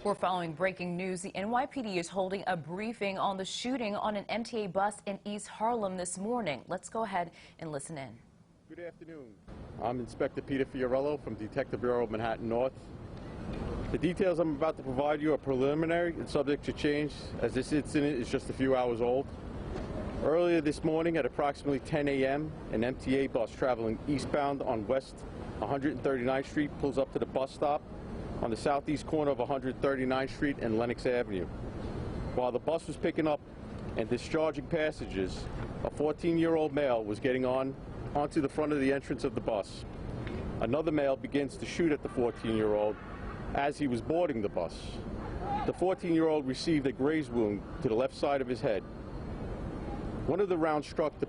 We're following breaking news. The NYPD is holding a briefing on the shooting on an MTA bus in East Harlem this morning. Let's go ahead and listen in. Good afternoon. I'm Inspector Peter Fiorello from Detective Bureau of Manhattan North. The details I'm about to provide you are preliminary and subject to change, as this incident is just a few hours old. Earlier this morning at approximately 10 a.m., an MTA bus traveling eastbound on West 139th Street pulls up to the bus stop on the southeast corner of 139th Street and Lenox Avenue. While the bus was picking up and discharging passengers, a 14-year-old male was getting onto the front of the entrance of the bus. Another male begins to shoot at the 14-year-old as he was boarding the bus. The 14-year-old received a grazed wound to the left side of his head. One of the rounds struck the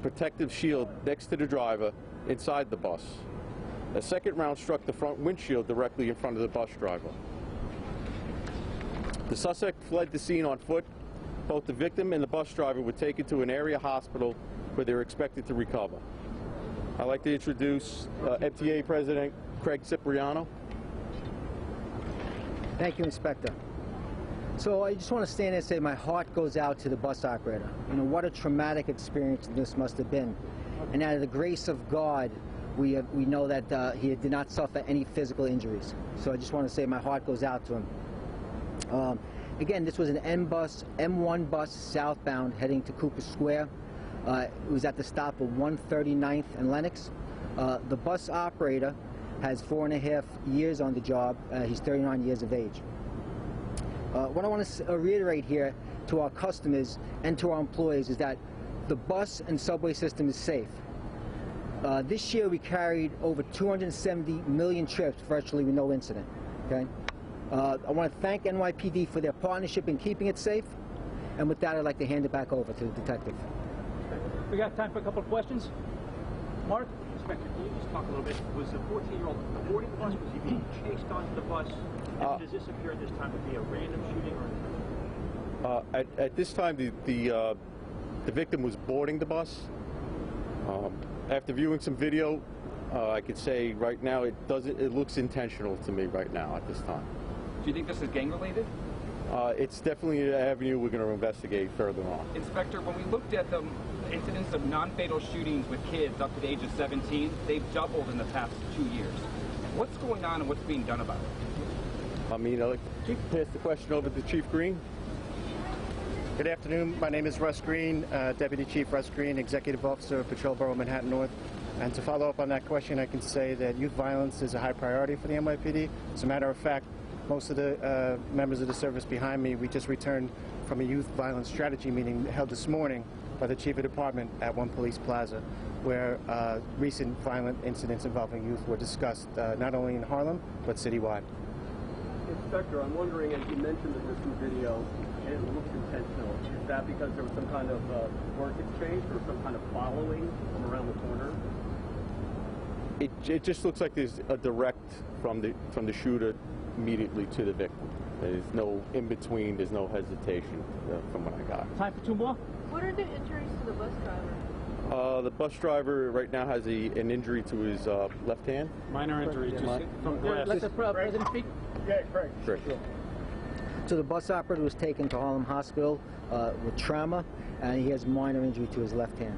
protective shield next to the driver inside the bus. A second round struck the front windshield directly in front of the bus driver. The suspect fled the scene on foot. Both the victim and the bus driver were taken to an area hospital where they were expected to recover. I'd like to introduce MTA President Craig Cipriano. Thank you, Inspector. So I just want to stand there and say my heart goes out to the bus operator. You know, what a traumatic experience this must have been. And out of the grace of God, we know that he did not suffer any physical injuries. So I just want to say my heart goes out to him. Again, this was an M1 bus southbound heading to Cooper Square. It was at the stop of 139th and Lenox. The bus operator has 4.5 years on the job. He's 39 years of age. What I want to reiterate here to our customers and to our employees is that the bus and subway system is safe. This year we carried over 270 million trips virtually with no incident. Okay? I want to thank NYPD for their partnership in keeping it safe. And with that, I'd like to hand it back over to the detective. We got time for a couple of questions. Mark? Inspector, can you just talk a little bit? Was the 14-year-old boarding the bus? Was he being chased onto the bus? And does this appear at this time to be a random shooting or? At this time, the victim was boarding the bus. After viewing some video, I could say right now it looks intentional to me right now at this time. Do you think this is gang-related? It's definitely an avenue we're going to investigate further on. Inspector, when we looked at the incidents of non-fatal shootings with kids up to the age of 17, they've doubled in the past 2 years. What's going on and what's being done about it? I mean, I'd like to pass the question over to Chief Green. Good afternoon. My name is Russ Green, Deputy Chief Russ Green, Executive Officer of Patrol Borough Manhattan North. And to follow up on that question, I can say that youth violence is a high priority for the NYPD. As a matter of fact, most of the members of the service behind me, we just returned from a youth violence strategy meeting held this morning by the Chief of Department at One Police Plaza, where recent violent incidents involving youth were discussed not only in Harlem, but citywide. Inspector, I'm wondering, as you mentioned that there's some video and it looks intentional, is that because there was some kind of work exchange or some kind of following from around the corner? It just looks like there's a direct from the shooter immediately to the victim. There's no in between. There's no hesitation from what I got. Time for two more. What are the injuries to the bus driver? The bus driver right now has an injury to his left hand. Minor injury from glass. Let the president speak. Yeah, Craig. Sure. So the bus operator was taken to Harlem Hospital with trauma, and he has minor injury to his left hand.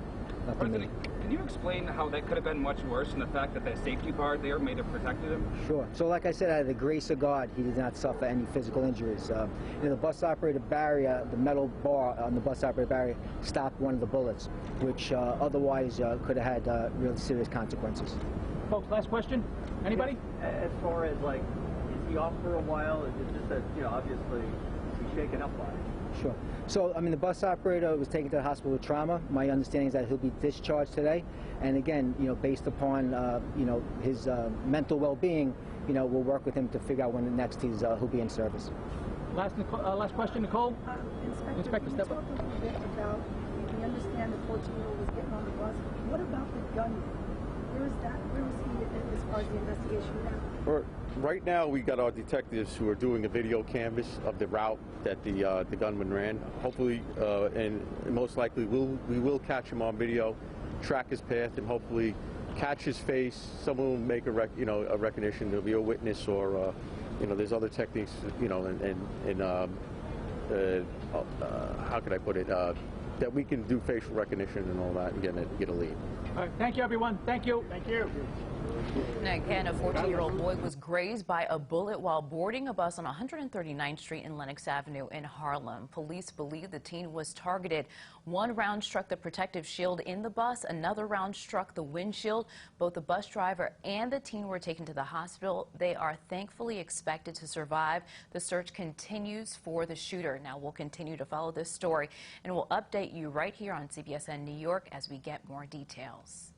President, can you explain how that could have been much worse and the fact that safety bar there may have protected him? Sure. So like I said, out of the grace of God, he did not suffer any physical injuries. The bus operator barrier, the metal bar on the bus operator barrier, stopped one of the bullets, which otherwise could have had really serious consequences. Folks, last question. Anybody? As far as, like, is he off for a while? Is it just that, you know, obviously he's shaken up by it? Sure. So, I mean, the bus operator was taken to the hospital with trauma. My understanding is that he'll be discharged today. And again, you know, based upon, you know, his mental well-being, you know, we'll work with him to figure out when next he'll be in service. Last question, Nicole. Inspector, step up. Talk a little bit about, we understand the 14-year-old was getting on the bus. What about the gunman? Where is that? Where is he as far as the investigation now? Right now, we got our detectives who are doing a video canvas of the route that the gunman ran. Hopefully, and most likely, we will catch him on video, track his path, and hopefully catch his face. Someone will make a recognition. There'll be a witness or there's other techniques, how could I put it, that we can do facial recognition and all that and get a lead. All right, thank you, everyone. Thank you. Thank you. And again, a 14-year-old boy was grazed by a bullet while boarding a bus on 139th Street and Lenox Avenue in Harlem. Police believe the teen was targeted. One round struck the protective shield in the bus. Another round struck the windshield. Both the bus driver and the teen were taken to the hospital. They are thankfully expected to survive. The search continues for the shooter. Now, we'll continue to follow this story, and we'll update you right here on CBSN New York as we get more details.